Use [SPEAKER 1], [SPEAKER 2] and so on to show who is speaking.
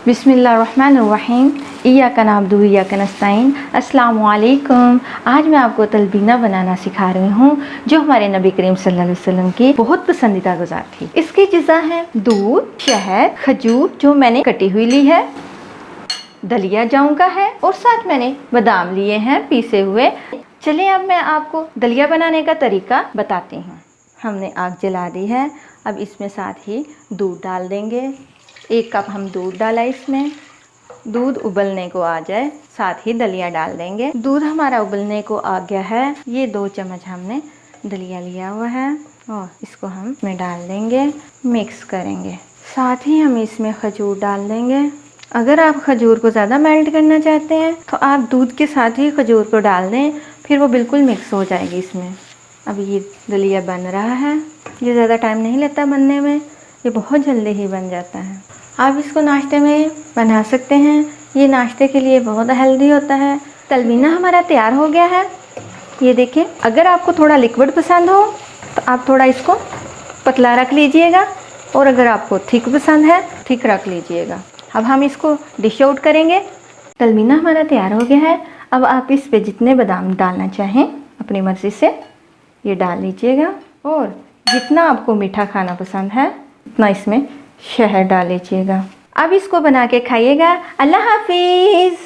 [SPEAKER 1] बिस्मिल्लाहिर्रहमानिर्रहीम। इय्याका नअब्दु व इय्याका नस्तईन। अस्सलामु अलैकुम। आज मैं आपको तलबीना बनाना सिखा रही हूँ, जो हमारे नबी करीम सल्लल्लाहु अलैहि वसल्लम की बहुत पसंदीदा गुज़ार थी। इसकी अज़्ज़ा हैं दूध, शहद, खजूर जो मैंने कटी हुई ली है, दलिया जाऊं का है और साथ मैंने बादाम लिए हैं पीसे हुए। चलिए अब मैं आपको दलिया बनाने का तरीका बताती हूँ। हमने आग जला दी है। अब इसमें साथ ही दूध डाल देंगे। 1 कप हम दूध डाला इसमें। दूध उबलने को आ जाए साथ ही दलिया डाल देंगे। दूध हमारा उबलने को आ गया है। ये 2 चम्मच हमने दलिया लिया हुआ है और इसको हम इसमें डाल देंगे, मिक्स करेंगे। साथ ही हम इसमें खजूर डाल देंगे। अगर आप खजूर को ज़्यादा मेल्ट करना चाहते हैं तो आप दूध के साथ ही खजूर को डाल दें, फिर वो बिल्कुल मिक्स हो जाएगी इसमें। अब ये दलिया बन रहा है। ये ज़्यादा टाइम नहीं लेता बनने में, ये बहुत जल्दी ही बन जाता है। आप इसको नाश्ते में बना सकते हैं। ये नाश्ते के लिए बहुत हेल्दी होता है। तलबीना हमारा तैयार हो गया है। ये देखें, अगर आपको थोड़ा लिक्विड पसंद हो तो आप थोड़ा इसको पतला रख लीजिएगा और अगर आपको थिक पसंद है थिक रख लीजिएगा। अब हम इसको डिश आउट करेंगे। तलबीना हमारा तैयार हो गया है। अब आप इस पे जितने बादाम डालना चाहें अपनी मर्ज़ी से ये डाल लीजिएगा और जितना आपको मीठा खाना पसंद है उतना इसमें शहद डाल लीजिएगा। अब इसको बना के खाइएगा। अल्लाह हाफिज़।